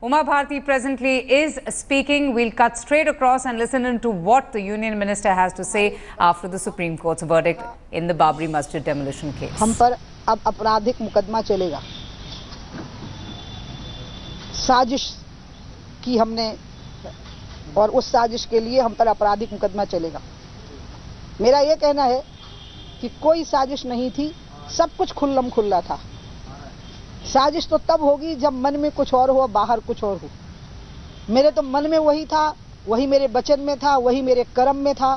Uma Bharti presently is speaking. We'll cut straight across and listen into what the Union Minister has to say after the Supreme Court's verdict in the Babri Masjid demolition case. हम पर अब आपराधिक मुकदमा चलेगा। साजिश की हमने और उस साजिश के लिए हम पर आपराधिक मुकदमा चलेगा। मेरा ये कहना है कि कोई साजिश नहीं थी, सब कुछ खुल्लम खुल्ला था। साजिश तो तब होगी जब मन में कुछ और हो, बाहर कुछ और हो। मेरे तो मन में वही था, वही मेरे वचन में था, वही मेरे कर्म में था।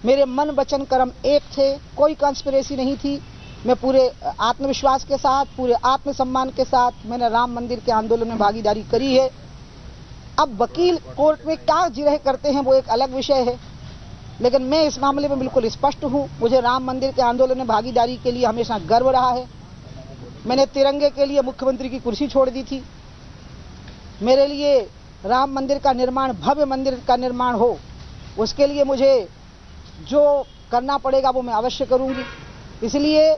मेरे मन वचन कर्म एक थे, कोई कॉन्स्पिरेसी नहीं थी। मैं पूरे आत्मविश्वास के साथ, पूरे आत्मसम्मान के साथ मैंने राम मंदिर के आंदोलन में भागीदारी करी है। अब वकील कोर्ट में क्या जिरह करते हैं वो एक अलग विषय है, लेकिन मैं इस मामले में बिल्कुल स्पष्ट हूँ। मुझे राम मंदिर के आंदोलन में भागीदारी के लिए हमेशा गर्व रहा है। मैंने तिरंगे के लिए मुख्यमंत्री की कुर्सी छोड़ दी थी। मेरे लिए राम मंदिर का निर्माण, भव्य मंदिर का निर्माण हो, उसके लिए मुझे जो करना पड़ेगा वो मैं अवश्य करूंगी। इसलिए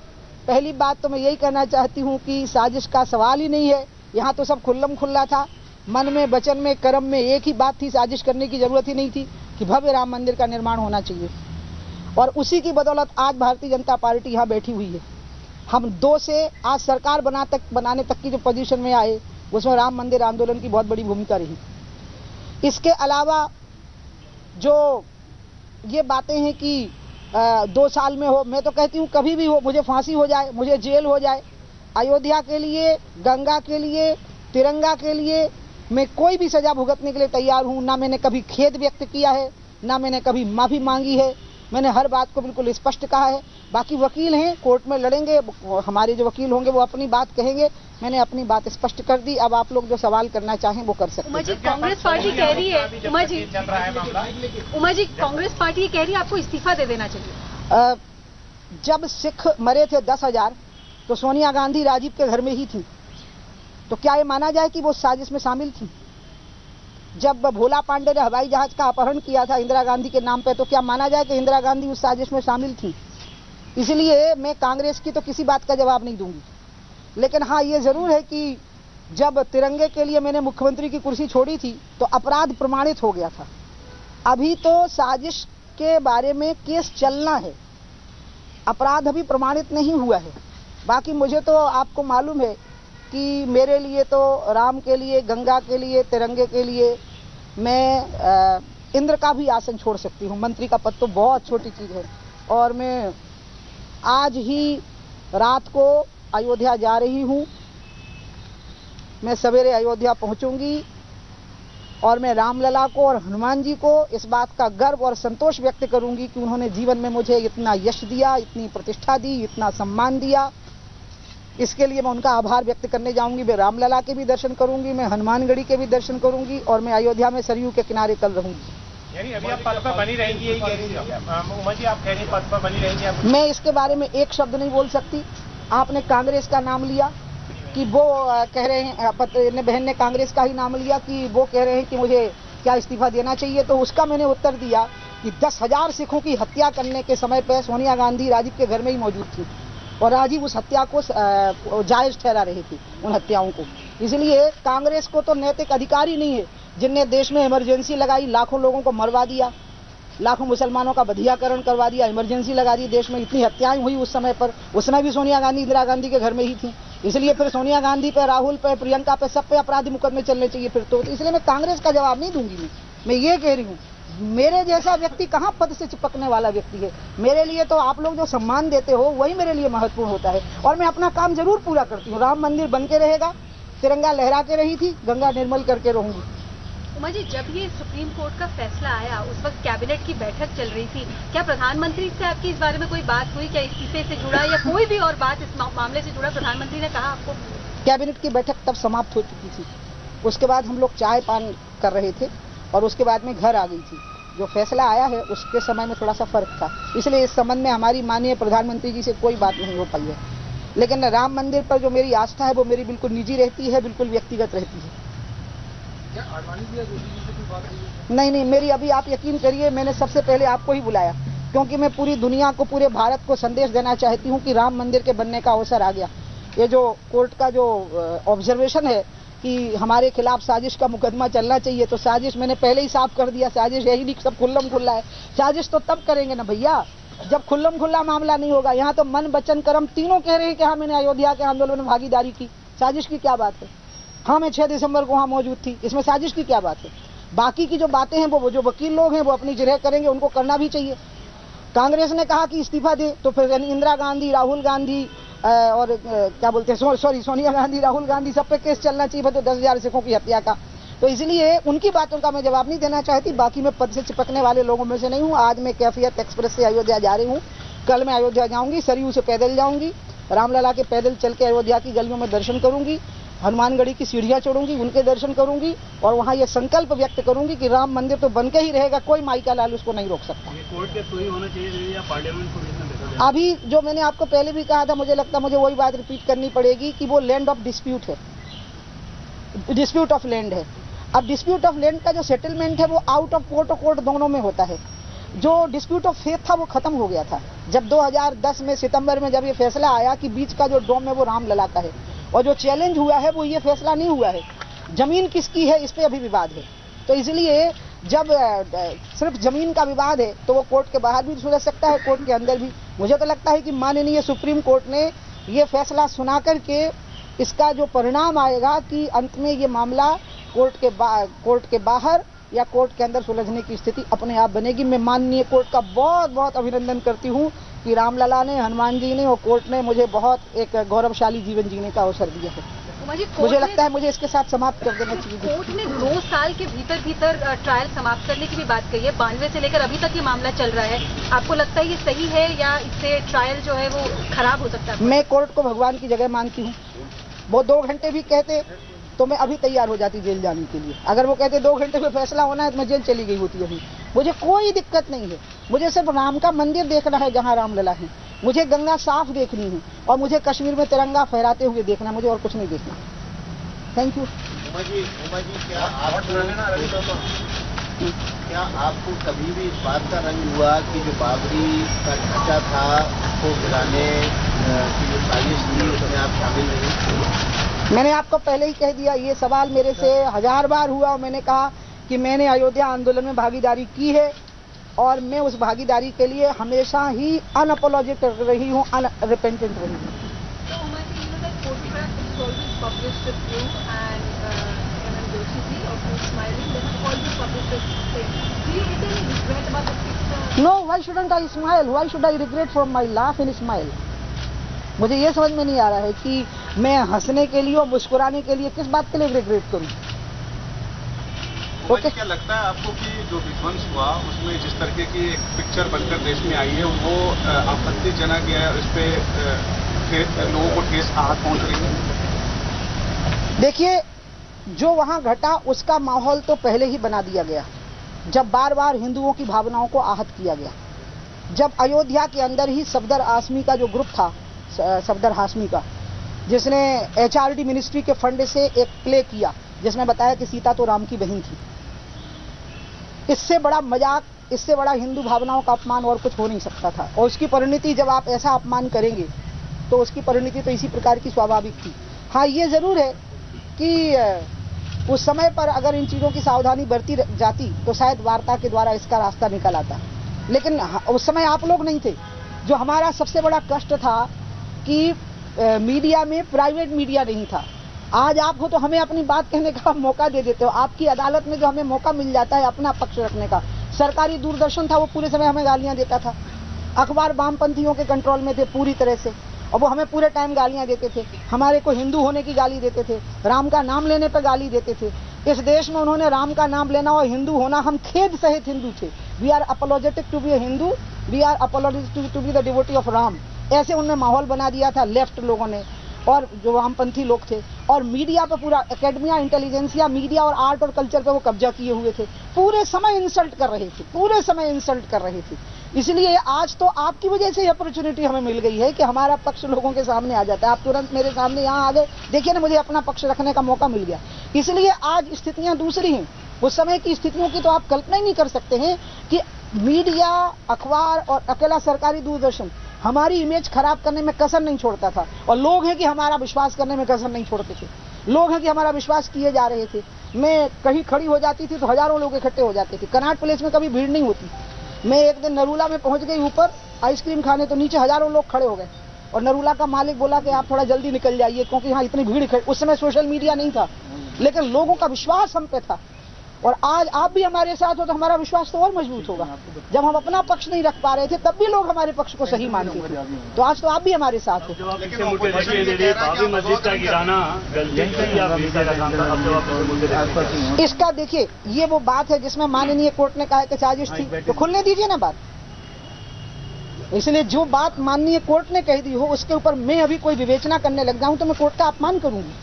पहली बात तो मैं यही कहना चाहती हूं कि साजिश का सवाल ही नहीं है। यहाँ तो सब खुल्लम खुल्ला था। मन में, वचन में, कर्म में एक ही बात थी, साजिश करने की जरूरत ही नहीं थी कि भव्य राम मंदिर का निर्माण होना चाहिए। और उसी की बदौलत आज भारतीय जनता पार्टी यहाँ बैठी हुई है। हम 2 से आज सरकार बनाने तक की जो पोजीशन में आए, उसमें राम मंदिर आंदोलन की बहुत बड़ी भूमिका रही। इसके अलावा जो ये बातें हैं कि 2 साल में हो, मैं तो कहती हूँ कभी भी हो, मुझे फांसी हो जाए, मुझे जेल हो जाए, अयोध्या के लिए, गंगा के लिए, तिरंगा के लिए मैं कोई भी सजा भुगतने के लिए तैयार हूँ। ना मैंने कभी खेद व्यक्त किया है, ना मैंने कभी माफी मांगी है। मैंने हर बात को बिल्कुल स्पष्ट कहा है। बाकी वकील हैं, कोर्ट में लड़ेंगे, हमारे जो वकील होंगे वो अपनी बात कहेंगे। मैंने अपनी बात स्पष्ट कर दी। अब आप लोग जो सवाल करना चाहें वो कर सकते हैं। कांग्रेस पार्टी कह रही है, उमा जी कांग्रेस पार्टी कह रही है आपको इस्तीफा दे देना चाहिए। जब सिख मरे थे 10,000 तो सोनिया गांधी राजीव के घर में ही थी, तो क्या ये माना जाए कि वो साजिश में शामिल थी? जब भोला पांडे ने हवाई जहाज का अपहरण किया था इंदिरा गांधी के नाम पे, तो क्या माना जाए कि इंदिरा गांधी उस साजिश में शामिल थी? इसलिए मैं कांग्रेस की तो किसी बात का जवाब नहीं दूंगी। लेकिन हाँ, ये जरूर है कि जब तिरंगे के लिए मैंने मुख्यमंत्री की कुर्सी छोड़ी थी तो अपराध प्रमाणित हो गया था। अभी तो साजिश के बारे में केस चलना है, अपराध अभी प्रमाणित नहीं हुआ है। बाकी मुझे तो आपको मालूम है कि मेरे लिए तो राम के लिए, गंगा के लिए, तिरंगे के लिए मैं इंद्र का भी आसन छोड़ सकती हूँ। मंत्री का पद तो बहुत छोटी चीज है। और मैं आज ही रात को अयोध्या जा रही हूँ। मैं सवेरे अयोध्या पहुंचूंगी और मैं रामलला को और हनुमान जी को इस बात का गर्व और संतोष व्यक्त करूंगी कि उन्होंने जीवन में मुझे इतना यश दिया, इतनी प्रतिष्ठा दी, इतना सम्मान दिया। इसके लिए मैं उनका आभार व्यक्त करने जाऊंगी। मैं रामलला के भी दर्शन करूंगी, मैं हनुमानगढ़ी के भी दर्शन करूंगी और मैं अयोध्या में सरयू के किनारे कल रहूंगी। यानी अभी आप पद पर बनी रहेंगी, यही कह रही हैं उमा जी? आप कह रही हैं पद पर बनी रहेंगी आप? मैं इसके बारे में एक शब्द नहीं बोल सकती। आपने कांग्रेस का नाम लिया कि वो कह रहे हैं, बहन ने कांग्रेस का ही नाम लिया कि वो कह रहे हैं कि मुझे क्या इस्तीफा देना चाहिए। तो उसका मैंने उत्तर दिया कि 10,000 सिखों की हत्या करने के समय पर सोनिया गांधी राजीव के घर में ही मौजूद थी और राजीव उस हत्या को जायज ठहरा रही थी, उन हत्याओं को। इसलिए कांग्रेस को तो नैतिक अधिकार ही नहीं है, जिनने देश में इमरजेंसी लगाई, लाखों लोगों को मरवा दिया, लाखों मुसलमानों का बधियाकरण करवा दिया, इमरजेंसी लगा दी, देश में इतनी हत्याएं हुई उस समय पर। उसमें भी सोनिया गांधी इंदिरा गांधी के घर में ही थी। इसलिए फिर सोनिया गांधी पे, राहुल पे, प्रियंका पे, सब पे अपराधी मुकदमे चलने चाहिए फिर तो। इसलिए मैं कांग्रेस का जवाब नहीं दूंगी। मैं ये कह रही हूँ, मेरे जैसा व्यक्ति कहाँ पद से चिपकने वाला व्यक्ति है। मेरे लिए तो आप लोग जो सम्मान देते हो वही मेरे लिए महत्वपूर्ण होता है और मैं अपना काम जरूर पूरा करती हूँ। राम मंदिर बन के रहेगा, तिरंगा लहरा के रही थी, गंगा निर्मल करके रहूंगी। उमा जी, जब ये सुप्रीम कोर्ट का फैसला आया उस वक्त कैबिनेट की बैठक चल रही थी, क्या प्रधानमंत्री से आपकी इस बारे में कोई बात हुई? क्या इस्तीफे से जुड़ा या कोई भी और बात इस मामले से जुड़ा प्रधानमंत्री ने कहा आपको? कैबिनेट की बैठक तब समाप्त हो चुकी थी। उसके बाद हम लोग चाय पान कर रहे थे और उसके बाद में घर आ गई थी। जो फैसला आया है उसके समय में थोड़ा सा फर्क था, इसलिए इस संबंध में हमारी माननीय प्रधानमंत्री जी से कोई बात नहीं हो पाई है। लेकिन राम मंदिर पर जो मेरी आस्था है वो मेरी बिल्कुल निजी रहती है, बिल्कुल व्यक्तिगत रहती है। नहीं, मेरी अभी आप यकीन करिए, मैंने सबसे पहले आपको ही बुलाया क्योंकि मैं पूरी दुनिया को, पूरे भारत को संदेश देना चाहती हूँ कि राम मंदिर के बनने का अवसर आ गया। ये जो कोर्ट का जो ऑब्जर्वेशन है कि हमारे खिलाफ साजिश का मुकदमा चलना चाहिए, तो साजिश मैंने पहले ही साफ कर दिया, साजिश यही नहीं, सब खुल्लम खुल्ला है। साजिश तो तब करेंगे ना भैया जब खुल्लम खुल्ला मामला नहीं होगा। यहाँ तो मन वचन कर्म तीनों कह रहे हैं कि हाँ मैंने अयोध्या के आंदोलन में भागीदारी की, साजिश की क्या बात है? हाँ मैं 6 दिसंबर को वहाँ मौजूद थी, इसमें साजिश की क्या बात है? बाकी की जो बातें हैं वो जो वकील लोग हैं वो अपनी जगह करेंगे, उनको करना भी चाहिए। कांग्रेस ने कहा कि इस्तीफा दे, तो फिर इंदिरा गांधी, राहुल गांधी और क्या बोलते हैं सॉरी सोनिया गांधी, राहुल गांधी, सब पे केस चलना चाहिए, तो 10,000 सिखों की हत्या का। तो इसलिए उनकी बातों का मैं जवाब नहीं देना चाहती। बाकी मैं पद से चिपकने वाले लोगों में से नहीं हूँ। आज मैं कैफियत एक्सप्रेस से अयोध्या जा रही हूँ, कल मैं अयोध्या जाऊंगी, सरयू से पैदल जाऊंगी, रामलला के पैदल चल के अयोध्या की गलियों में दर्शन करूंगी, हनुमानगढ़ी की सीढ़ियां चढ़ूंगी, उनके दर्शन करूंगी और वहां ये संकल्प व्यक्त करूंगी कि राम मंदिर तो बनके ही रहेगा, कोई माई का लाल उसको नहीं रोक सकता। कोर्ट के थ्रू ही होना चाहिए या पार्लियामेंट को? अभी जो मैंने आपको पहले भी कहा था, मुझे लगता है मुझे वही बात रिपीट करनी पड़ेगी कि वो लैंड ऑफ डिस्प्यूट है, डिस्प्यूट ऑफ लैंड है। अब डिस्प्यूट ऑफ लैंड का जो सेटलमेंट है वो आउट ऑफ कोर्ट और कोर्ट दोनों में होता है। जो डिस्प्यूट ऑफ फेथ था वो खत्म हो गया था जब 2010 में सितंबर में जब ये फैसला आया कि बीच का जो डोम है वो रामलला का है, और जो चैलेंज हुआ है वो ये फैसला नहीं हुआ है, जमीन किसकी है इस पे अभी विवाद है। तो इसलिए जब सिर्फ जमीन का विवाद है तो वो कोर्ट के बाहर भी सुलझ सकता है, कोर्ट के अंदर भी। मुझे तो लगता है कि माननीय सुप्रीम कोर्ट ने ये फैसला सुना करके इसका जो परिणाम आएगा कि अंत में ये मामला कोर्ट के बाहर या कोर्ट के अंदर सुलझने की स्थिति अपने आप बनेगी। मैं माननीय कोर्ट का बहुत बहुत अभिनंदन करती हूँ कि रामलला ने, हनुमान जी ने और कोर्ट ने मुझे बहुत एक गौरवशाली जीवन जीने का अवसर दिया है। मुझे लगता है मुझे इसके साथ समाप्त कर देना चाहिए। कोर्ट ने 2 साल के भीतर ट्रायल समाप्त करने की भी बात कही है। 92 से लेकर अभी तक ये मामला चल रहा है। आपको लगता है ये सही है या इससे ट्रायल जो है वो खराब हो सकता है? मैं कोर्ट को भगवान की जगह मानती हूँ। वो 2 घंटे भी कहते तो मैं अभी तैयार हो जाती जेल जाने के लिए। अगर वो कहते 2 घंटे में फैसला होना है तो मैं जेल चली गई होती अभी। मुझे कोई दिक्कत नहीं है, मुझे सिर्फ राम का मंदिर देखना है जहाँ रामलला है, मुझे गंगा साफ देखनी है और मुझे कश्मीर में तिरंगा फहराते हुए देखना, मुझे और कुछ नहीं देखना। Thank you. उमा जी क्या आपको कभी भी इस बात का रंग हुआ कि जो बाबरी का ढांचा था उसको गिराने की जो साजिश थी उसमें आप शामिल नहीं? मैंने आपको पहले ही कह दिया, ये सवाल मेरे से 1000 बार हुआ और मैंने कहा कि मैंने अयोध्या आंदोलन में भागीदारी की है और मैं उस भागीदारी के लिए हमेशा ही अनअपोलॉजेटिक रही हूँ, अनरिपेंटेंट रही हूँ। No, why shouldn't I smile? Why should I regret from my laugh and smile? मुझे ये समझ में नहीं आ रहा है कि मैं हंसने के लिए और मुस्कुराने के लिए किस बात के लिए रिग्रेट करूं। ओके, क्या लगता है आपको कि जो विध्वंस हुआ उसमें जिस तरीके की एक पिक्चर बनकर देश में आई है वो आपत्तिजनक है, इस पे लोगों को ठेस आहत पहुंच रही है? देखिए, जो वहां घटा उसका माहौल तो पहले ही बना दिया गया जब बार बार हिंदुओं की भावनाओं को आहत किया गया। जब अयोध्या के अंदर ही सफदर आसमी का जो ग्रुप था, सफदर हाशमी का, जिसने HRD मिनिस्ट्री के फंड से एक प्ले किया जिसमें बताया कि सीता तो राम की बहन थी। इससे बड़ा मजाक, इससे बड़ा हिंदू भावनाओं का अपमान और कुछ हो नहीं सकता था। और उसकी परिणति, जब आप ऐसा अपमान करेंगे तो उसकी परिणति तो इसी प्रकार की स्वाभाविक थी। हाँ, ये जरूर है कि उस समय पर अगर इन चीजों की सावधानी बरती जाती तो शायद वार्ता के द्वारा इसका रास्ता निकल आता, लेकिन उस समय आप लोग नहीं थे। जो हमारा सबसे बड़ा कष्ट था कि मीडिया में प्राइवेट मीडिया नहीं था। आज आप हो तो हमें अपनी बात कहने का मौका दे देते हो। आपकी अदालत में जो हमें मौका मिल जाता है अपना पक्ष रखने का। सरकारी दूरदर्शन था, वो पूरे समय हमें गालियां देता था। अखबार वामपंथियों के कंट्रोल में थे पूरी तरह से और वो हमें पूरे टाइम गालियां देते थे। हमारे को हिंदू होने की गाली देते थे, राम का नाम लेने पर गाली देते थे। इस देश में उन्होंने राम का नाम लेना और हिंदू होना, हम खेद सहित हिंदू थे। We are apologetic to be a Hindu, we are apologetic to be the devotee of Ram. ऐसे उनने माहौल बना दिया था लेफ्ट लोगों ने और जो वामपंथी लोग थे। और मीडिया पे पूरा एकेडमिया, इंटेलिजेंसिया, मीडिया और आर्ट और कल्चर पे वो कब्जा किए हुए थे। पूरे समय इंसल्ट कर रहे थे, पूरे समय इंसल्ट कर रहे थे। इसलिए आज तो आपकी वजह से अपॉर्चुनिटी हमें मिल गई है कि हमारा पक्ष लोगों के सामने आ जाता है। आप तुरंत मेरे सामने यहाँ आ गए, देखिए ना, मुझे अपना पक्ष रखने का मौका मिल गया। इसलिए आज स्थितियां दूसरी हैं। उस समय की स्थितियों की तो आप कल्पना ही नहीं कर सकते हैं कि मीडिया, अखबार और अकेला सरकारी दूरदर्शन हमारी इमेज खराब करने में कसर नहीं छोड़ता था और लोग हैं कि हमारा विश्वास करने में कसर नहीं छोड़ते थे। लोग हैं कि हमारा विश्वास किए जा रहे थे। मैं कहीं खड़ी हो जाती थी तो हजारों लोग इकट्ठे हो जाते थे। कनॉट प्लेस में कभी भीड़ नहीं होती। मैं एक दिन नरूला में पहुंच गई ऊपर आइसक्रीम खाने, तो नीचे हजारों लोग खड़े हो गए और नरूला का मालिक बोला कि आप थोड़ा जल्दी निकल जाइए क्योंकि यहाँ इतनी भीड़। उस समय सोशल मीडिया नहीं था, लेकिन लोगों का विश्वास हम पे था। और आज आप भी हमारे साथ हो तो हमारा विश्वास तो और मजबूत होगा। जब हम अपना पक्ष नहीं रख पा रहे थे तब भी लोग हमारे पक्ष को सही मानते थे, तो आज तो आप भी हमारे साथ हो। इसका देखिए, ये वो बात है जिसमें माननीय कोर्ट ने कहा कि साजिश थी, तो खुलने दीजिए ना बात। इसलिए जो बात माननीय कोर्ट ने कह दी हो उसके ऊपर मैं अभी कोई विवेचना करने लग जाऊं तो मैं कोर्ट का अपमान करूंगी।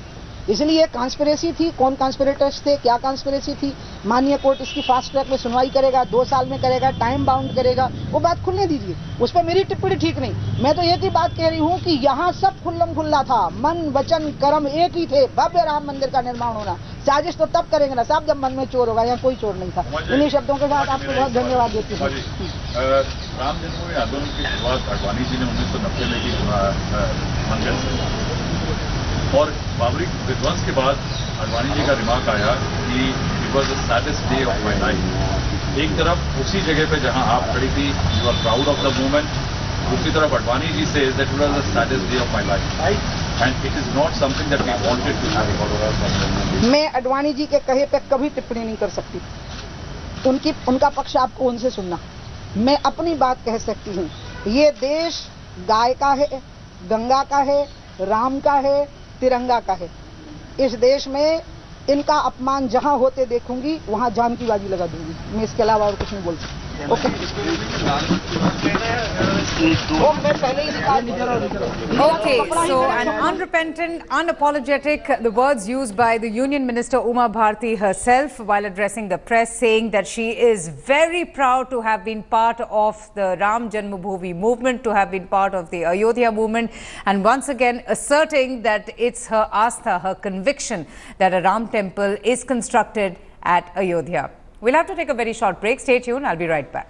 इसलिए कॉन्स्पिरेसी थी, कौन कॉन्स्पिरेटर्स थे, क्या कॉन्स्पिरेसी थी, माननीय कोर्ट इसकी फास्ट ट्रैक में सुनवाई करेगा, 2 साल में करेगा, टाइम बाउंड करेगा, वो बात खुलने दीजिए। उस पर मेरी टिप्पणी ठीक नहीं। मैं तो एक ही बात कह रही हूँ कि यहाँ सब खुल्लम खुल्ला था, मन वचन कर्म एक ही थे, भव्य राम मंदिर का निर्माण होना। साजिश तो तब करेंगे ना साहब जब मन में चोर होगा, यहाँ कोई चोर नहीं था। इन्हीं शब्दों के साथ आपको बहुत धन्यवाद देती हूँ। राम जन्मभूमि आंदोलन की शुरुआत अडवाणी जी ने 1990 में की मंगल से, और बाबरी विध्वंस के बाद अडवाणी जी का रिमार्क आया कि it was the saddest day of my life. एक तरफ उसी जगह पे जहां आप खड़ी थी, you are proud of the movement, दूसरी तरफ अडवाणी जी से that it was the saddest day of my life and it is not something that we wanted to have. मैं अडवाणी जी के कहे पे कभी टिप्पणी नहीं कर सकती। उनका पक्ष आपको उनसे सुनना। मैं अपनी बात कह सकती हूँ। ये देश गाय का है, गंगा का है, राम का है, तिरंगा का है। इस देश में इनका अपमान जहां होते देखूंगी वहां जान की बाजी लगा दूंगी। मैं इसके अलावा और कुछ नहीं बोल सकती। Okay, so an unrepentant, unapologetic, the words used by the Union Minister Uma Bharti herself while addressing the press, saying that she is very proud to have been part of the Ram Janmabhoomi movement, to have been part of the Ayodhya movement, and once again asserting that it's her astha, her conviction that a Ram temple is constructed at Ayodhya. We'll have to take a very short break. Stay tuned. I'll be right back.